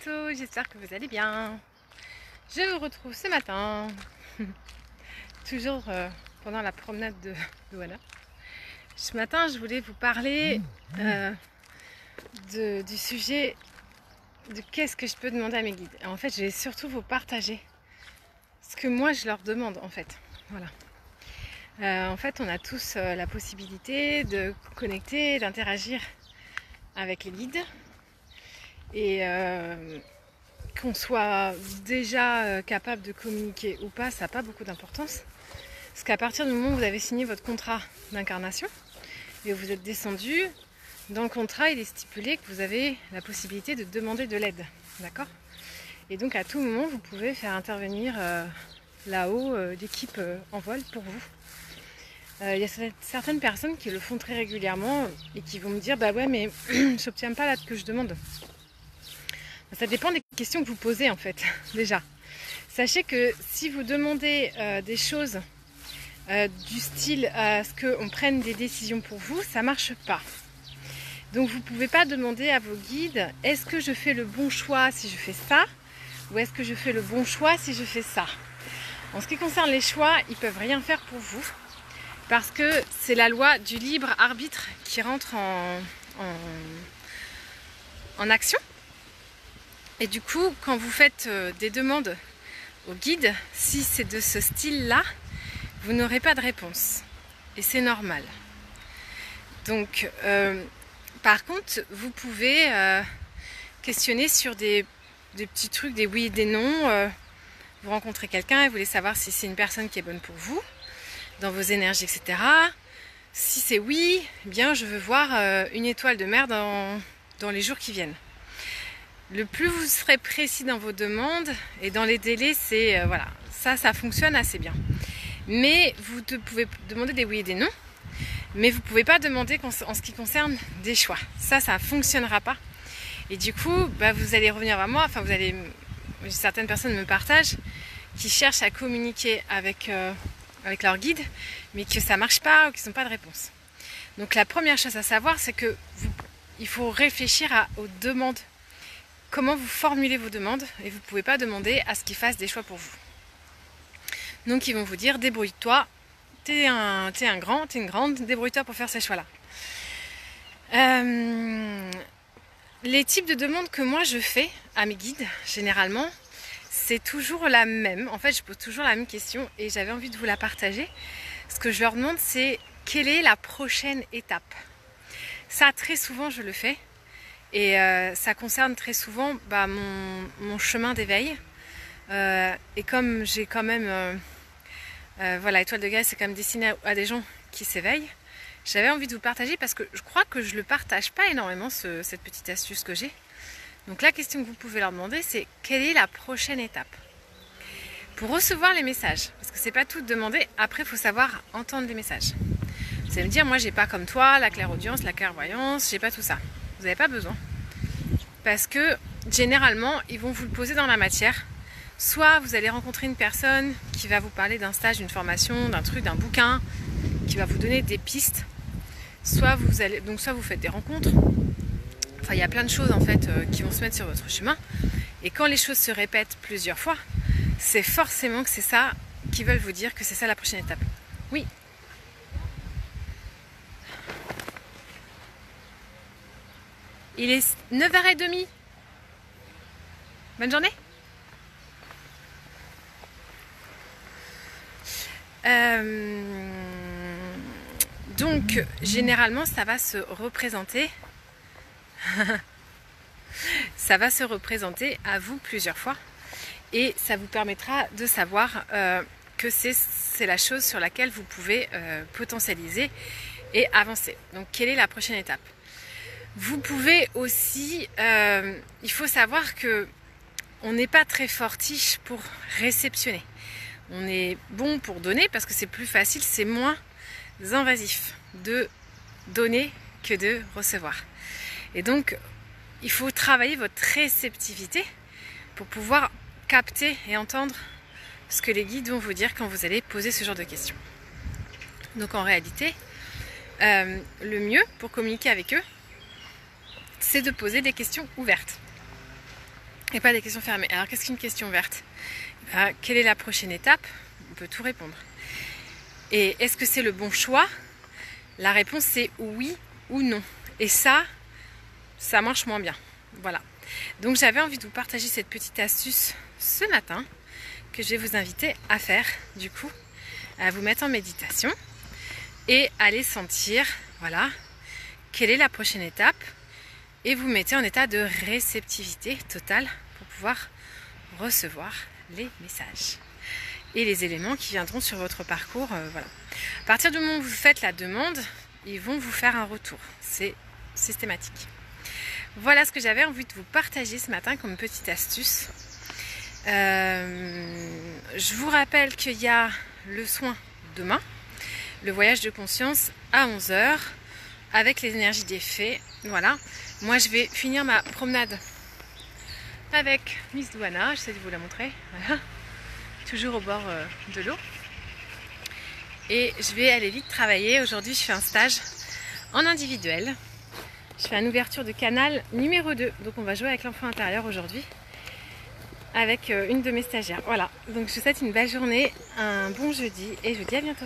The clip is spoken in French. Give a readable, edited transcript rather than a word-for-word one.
tous, j'espère que vous allez bien. Je vous retrouve ce matin, toujours pendant la promenade de Douala. Ce matin, je voulais vous parler du sujet de qu'est-ce que je peux demander à mes guides. Et en fait, je vais surtout vous partager ce que moi je leur demande en fait. Voilà. En fait, on a tous la possibilité de connecter, d'interagir avec les guides. Et qu'on soit déjà capable de communiquer ou pas, ça n'a pas beaucoup d'importance. Parce qu'à partir du moment où vous avez signé votre contrat d'incarnation et où vous êtes descendu, dans le contrat, il est stipulé que vous avez la possibilité de demander de l'aide. D'accord ? Et donc à tout moment, vous pouvez faire intervenir là-haut d'équipes en vol pour vous. Il y a certaines personnes qui le font très régulièrement et qui vont me dire « Bah ouais, mais je n'obtiens pas l'aide que je demande ». Ça dépend des questions que vous posez en fait, déjà. Sachez que si vous demandez des choses du style à ce qu'on prenne des décisions pour vous, ça ne marche pas. Donc vous ne pouvez pas demander à vos guides, est-ce que je fais le bon choix si je fais ça, ou est-ce que je fais le bon choix si je fais ça. En ce qui concerne les choix, ils ne peuvent rien faire pour vous, parce que c'est la loi du libre arbitre qui rentre en action. Et du coup, quand vous faites des demandes au guide, si c'est de ce style-là, vous n'aurez pas de réponse. Et c'est normal. Donc, par contre, vous pouvez questionner sur des petits trucs, des oui et des non. Vous rencontrez quelqu'un et vous voulez savoir si c'est une personne qui est bonne pour vous, dans vos énergies, etc. Si c'est oui, eh bien, je veux voir une étoile de mer dans les jours qui viennent. Le plus vous serez précis dans vos demandes et dans les délais, c'est voilà, ça fonctionne assez bien. Mais vous pouvez demander des oui et des non, mais vous ne pouvez pas demander en ce qui concerne des choix. Ça ne fonctionnera pas. Et du coup, bah, vous allez revenir vers moi. Enfin, certaines personnes me partagent qui cherchent à communiquer avec leur guide, mais que ça ne marche pas ou qu'ils n'ont pas de réponse. Donc la première chose à savoir, c'est que il faut réfléchir aux demandes. Comment vous formulez vos demandes et vous ne pouvez pas demander à ce qu'ils fassent des choix pour vous. Donc ils vont vous dire débrouille-toi, t'es une grande, débrouille-toi pour faire ces choix-là. Les types de demandes que moi je fais à mes guides, généralement, c'est toujours la même. En fait, je pose toujours la même question et j'avais envie de vous la partager. Ce que je leur demande, c'est quelle est la prochaine étape. Ça, très souvent, je le fais. Et ça concerne très souvent mon chemin d'éveil. Et comme j'ai quand même... voilà, Étoile de Gaz, c'est quand même destiné à des gens qui s'éveillent. J'avais envie de vous partager parce que je crois que je ne le partage pas énormément, cette petite astuce que j'ai. Donc la question que vous pouvez leur demander, c'est quelle est la prochaine étape pour recevoir les messages. Parce que c'est pas tout de demander, après il faut savoir entendre les messages. Vous allez me dire, moi j'ai pas comme toi la clairaudience, la clairvoyance, j'ai pas tout ça. Vous n'avez pas besoin. Parce que généralement, ils vont vous le poser dans la matière. Soit vous allez rencontrer une personne qui va vous parler d'un stage, d'une formation, d'un truc, d'un bouquin, qui va vous donner des pistes. Soit vous faites des rencontres. Enfin, il y a plein de choses en fait qui vont se mettre sur votre chemin. Et quand les choses se répètent plusieurs fois, c'est forcément que c'est ça qu'ils veulent vous dire, que c'est ça la prochaine étape. Oui. Il est 9h30. Bonne journée. Donc, généralement, ça va se représenter. Ça va se représenter à vous plusieurs fois. Et ça vous permettra de savoir que c'est la chose sur laquelle vous pouvez potentialiser et avancer. Donc, quelle est la prochaine étape ? Vous pouvez aussi, il faut savoir que on n'est pas très fortiche pour réceptionner. On est bon pour donner parce que c'est plus facile, c'est moins invasif de donner que de recevoir. Et donc, il faut travailler votre réceptivité pour pouvoir capter et entendre ce que les guides vont vous dire quand vous allez poser ce genre de questions. Donc en réalité, le mieux pour communiquer avec eux, c'est de poser des questions ouvertes. et pas des questions fermées. Alors qu'est-ce qu'une question verte? Quelle est la prochaine étape? On peut tout répondre. Et est-ce que c'est le bon choix? La réponse c'est oui ou non. Et ça marche moins bien. Voilà. Donc j'avais envie de vous partager cette petite astuce ce matin que je vais vous inviter à faire du coup, à vous mettre en méditation et aller sentir, voilà, quelle est la prochaine étape et vous mettez en état de réceptivité totale pour pouvoir recevoir les messages et les éléments qui viendront sur votre parcours. Voilà. À partir du moment où vous faites la demande, ils vont vous faire un retour. C'est systématique. Voilà ce que j'avais envie de vous partager ce matin comme petite astuce. Je vous rappelle qu'il y a le soin demain, le voyage de conscience à 11 h avec les énergies des fées. Voilà. Moi je vais finir ma promenade avec Miss Douana, j'essaie de vous la montrer. Voilà. Toujours au bord de l'eau. Et je vais aller vite travailler. Aujourd'hui je fais un stage en individuel. Je fais une ouverture de canal numéro 2. Donc on va jouer avec l'enfant intérieur aujourd'hui. Avec une de mes stagiaires. Voilà. Donc je vous souhaite une belle journée, un bon jeudi et je vous dis à bientôt.